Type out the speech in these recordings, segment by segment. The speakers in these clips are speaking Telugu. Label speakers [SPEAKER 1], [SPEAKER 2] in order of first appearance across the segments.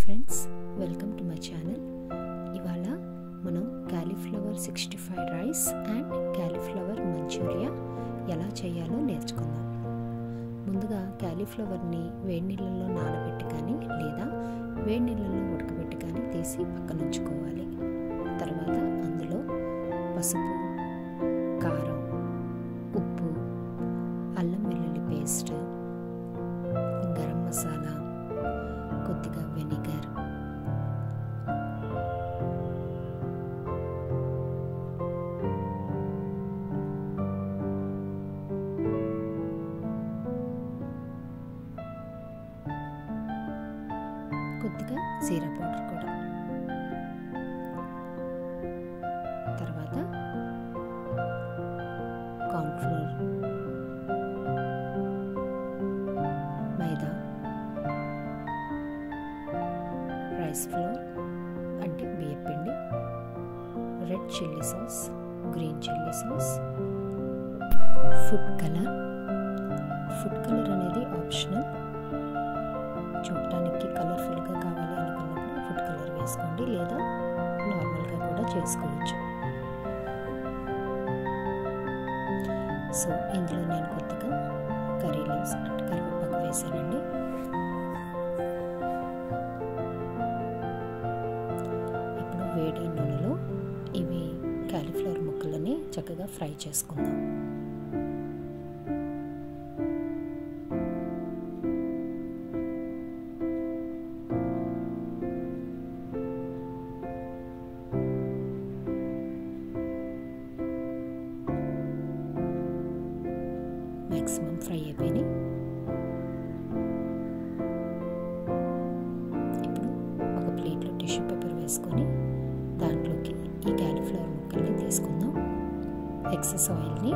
[SPEAKER 1] Friends, welcome to my channel. ఇవాళ మనం cauliflower 65 rice and cauliflower manchurian ఎలా చేయాలో నేర్చుకుందాం. ముందుగా క్యాలీఫ్లవర్ని వేడి నీళ్ళల్లో నానబెట్టి కానీ లేదా వేడి నీళ్ళల్లో ఉడకబెట్టి కానీ తీసి పక్కన ఉంచుకోవాలి. తర్వాత అందులో పసుపు, కారం, ఉప్పు, అల్లం వెల్లుల్లి పేస్ట్, గరం మసాలా, కొద్దిగా వెనిగర్, కొద్దిగా జీరా పౌడర్ కూడా, తర్వాత కార్న్ఫ్లోర్, మైదా, రైస్ ఫ్లోర్ అంటే బియ్యపిండి, red chilli sauce, green chilli sauce, food colour. Food colour అనేది ఆప్షనల్. చూడటానికి కలర్ఫుల్గా కావాలి అనుకున్నప్పుడు ఫుడ్ కలర్ వేసుకోండి, లేదా నార్మల్గా కూడా చేసుకోవచ్చు. సో ఇందులో నేను కొద్దిగా కర్రీ లీవ్స్ అంటే కరివేపాకు వేసానండి. ఇప్పుడు వేడి నూనెలో ఇవి క్యాలీఫ్లవర్ ముక్కలని చక్కగా ఫ్రై చేసుకుందాం. మ్యాక్సిమం ఫ్రై అయిపోయినాయి. ఇప్పుడు ఒక ప్లేట్లో టిష్యూ పేపర్ వేసుకొని దాంట్లోకి ఈ క్యాలీఫ్లవర్ ముక్కల్ని తీసుకుందాం. ఎక్సెస్ ఆయిల్ని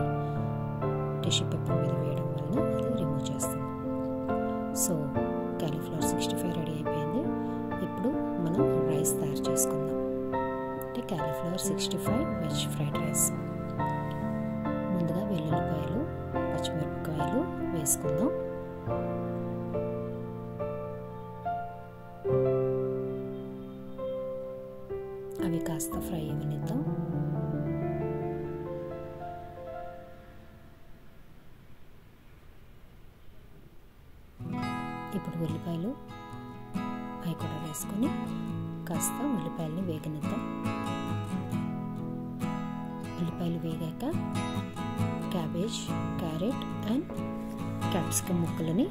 [SPEAKER 1] టిష్యూ పేపర్ మీద వేయడం వలన అది రిమూవ్ చేస్తుంది. సో క్యాలీఫ్లవర్ 65 రెడీ అయిపోయింది. ఇప్పుడు మనం రైస్ తయారు చేసుకుందాం. అంటే క్యాలీఫ్లవర్ 65 వెజ్ ఫ్రైడ్ రైస్. ముందుగా వెల్లుల్లిపాయలు, పచ్చిమిరపకాయలు వేసుకుందాం. అవి కాస్త ఫ్రై అవ్వనిద్దాం. ఇప్పుడు ఉల్లిపాయలు అవి కూడా వేసుకొని కాస్త ఉల్లిపాయలని వేగనిద్దాం. ఉల్లిపాయలు వేగాక క్యాబేజ్, క్యారెట్ అండ్ క్యాప్సికమ్ ముక్కలని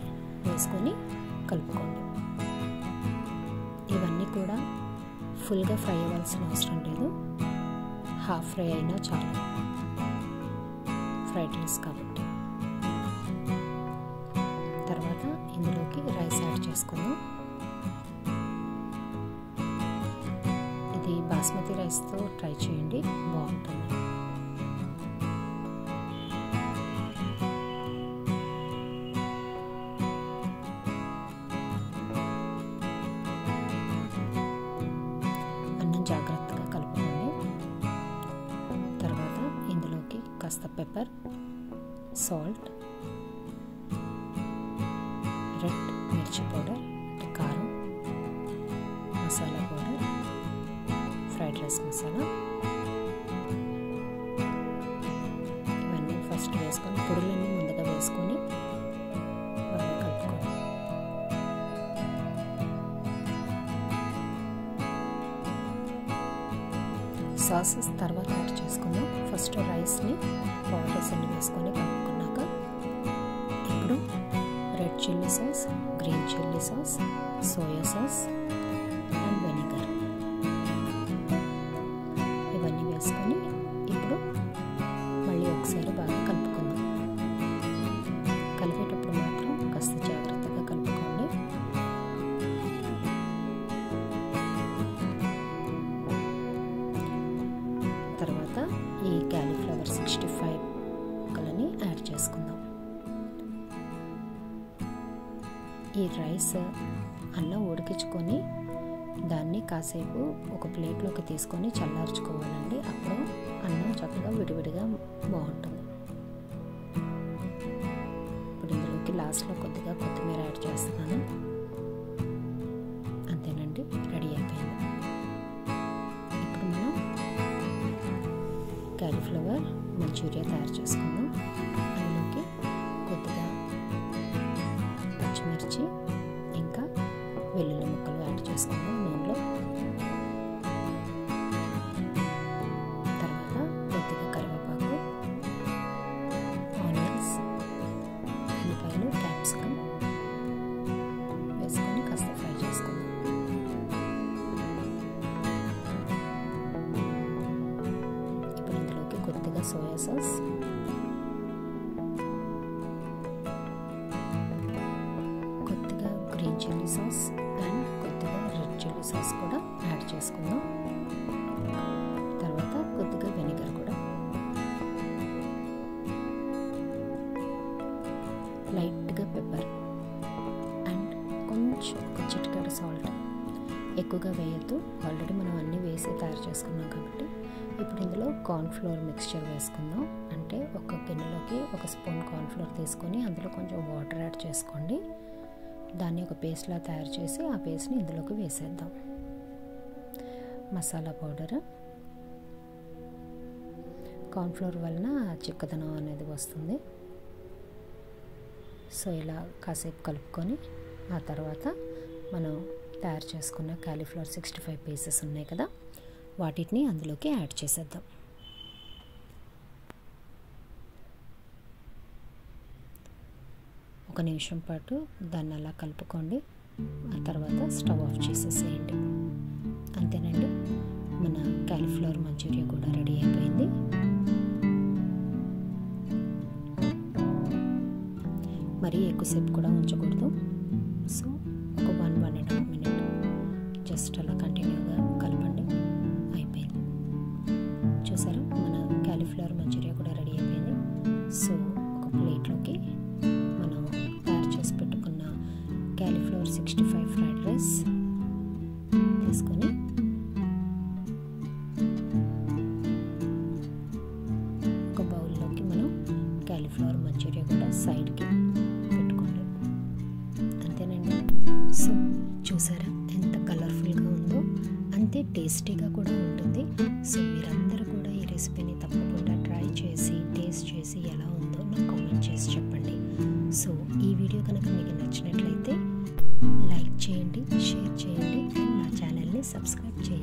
[SPEAKER 1] వేసుకొని కలుపుకోండి. ఇవన్నీ కూడా ఫుల్గా ఫ్రై అవ్వాల్సిన అవసరం లేదు, హాఫ్ ఫ్రై అయినా చాలు, ఫ్రైడ్ రైస్ కాబట్టి. తర్వాత ఇందులోకి రైస్ యాడ్ చేసుకుందాం. ఇది బాస్మతి రైస్తో ట్రై చేయండి, బాగుంటుంది. జాగ్రత్తగా కలుపుకోండి. తర్వాత ఇందులోకి కాస్త పెప్పర్, సాల్ట్, రెడ్ మిర్చి పౌడర్ అంటే కారం, masala powder, fried rice masala, ఇవన్నీ ఫస్ట్ వేసుకొని పొడులన్నీ ముందుగా వేసుకొని బాగా కలుపుకోండి. సాసెస్ తర్వాత యాడ్ చేసుకుందాం. ఫస్ట్ రైస్ని పౌడర్స్ అన్ని వేసుకొని కలుపుకున్నాక ఇప్పుడు red chilli sauce, green chilli sauce, soya sauce and vinegar ఇవన్నీ వేసుకొని ఇప్పుడు మళ్ళీ ఒకసారి బాగా కలుపుకుందాం. కలిపేటప్పుడు మాత్రం కాస్త జాగ్రత్తగా కలుపుకోండి. తర్వాత ఈ క్యాలీఫ్లవర్ 65 ముక్కలని యాడ్ చేసుకుందాం. ఈ రైస్ అన్నం ఉడికించుకొని దాన్ని కాసేపు ఒక ప్లేట్లోకి తీసుకొని చల్లార్చుకోవాలండి. అప్పుడు అన్నం చక్కగా విడివిడిగా బాగుంటుంది. ఇప్పుడు ఇందులోకి లాస్ట్లో కొద్దిగా కొత్తిమీర యాడ్ చేస్తున్నాను. అంతేనండి. మంచూరియా తయారు చేసుకుందాం. అందులోకి కొద్దిగా పచ్చిమిర్చి ఇంకా వెల్లుల్లి ముక్కలు యాడ్ చేసుకుందాం నూనెలో. తర్వాత కొద్దిగా కరివేపాకు, ఆనియన్స్, ఉల్లిపాయలు, క్యాప్సికమ్ వేసుకొని కాస్త ఫ్రై చేసుకుందాం. ఇప్పుడు ఇందులోకి కొద్దిగా సోయా సాస్, కొద్దిగా గ్రీన్ చిల్లీ సాస్ అండ్ కొద్దిగా రెడ్ చిల్లీ సాస్ కూడా యాడ్ చేసుకుందాం. తర్వాత కొద్దిగా వెనిగర్ కూడా, లైట్గా పెప్పర్ అండ్ కొంచెం ఒక చిటికెడు సాల్ట్. ఎక్కువగా వేయద్దు, ఆల్రెడీ మనం అన్నీ వేసి తయారు చేసుకున్నాం కాబట్టి. ఇప్పుడు ఇందులో కార్న్ఫ్లోర్ మిక్స్చర్ వేసుకుందాం. అంటే ఒక గిన్నెలోకి ఒక స్పూన్ కార్న్ఫ్లోర్ తీసుకొని అందులో కొంచెం వాటర్ యాడ్ చేసుకోండి. దాన్ని ఒక పేస్ట్లా తయారు చేసి ఆ పేస్ట్ని ఇందులోకి వేసేద్దాం. మసాలా పౌడర్, కార్న్ఫ్లోర్ వలన చిక్కదనం అనేది వస్తుంది. సో ఇలా కాసేపు కలుపుకొని ఆ తర్వాత మనం తయారు చేసుకున్న కాలీఫ్లవర్ 65 పీసెస్ ఉన్నాయి కదా, వాటిని అందులోకి యాడ్ చేసేద్దాం. ఒక నిమిషం పాటు దాన్ని అలా కలుపుకోండి. ఆ తర్వాత స్టవ్ ఆఫ్ చేసేసేయండి. అంతేనండి, మన కాలీఫ్లవర్ మంచూరియా కూడా రెడీ అయిపోయింది. మరీ ఎక్కువసేపు కూడా ఉంచకూడదు. సో ఒక 1-1.5 మినిట్ జస్ట్ అలా కంటిన్యూగా కలపండి. అయిపోయింది. చూసారా, మన కాలీఫ్లవర్ మంచూరియా కూడా రెడీ అయిపోయింది. సో ఒక ప్లేట్లోకి మనం తయారు చేసి పెట్టుకున్న కాలీఫ్లవర్ 65 ఫ్రైడ్ రైస్ తీసుకొని ఒక బౌల్లోకి మనం కాలీఫ్లవర్ మంచూరియా కూడా సైడ్కి పెట్టుకోండి. అంతేనండి. సో చూసారా ఎంత కలర్ఫుల్గా ఉందో, అంతే టేస్టీగా కూడా ఉంటుంది. సో మీరందరూ కూడా ఈ రెసిపీని తప్పకుండా ట్రై చేసి టేస్ట్ చేసి ఎలా ఉందో నాకు కామెంట్ చేసి చెప్పండి. సో ఈ వీడియో కనుక మీకు నచ్చినట్లయితే లైక్ చేయండి, షేర్ చేయండి అండ్ నా ఛానల్ని సబ్స్క్రైబ్ చేయండి.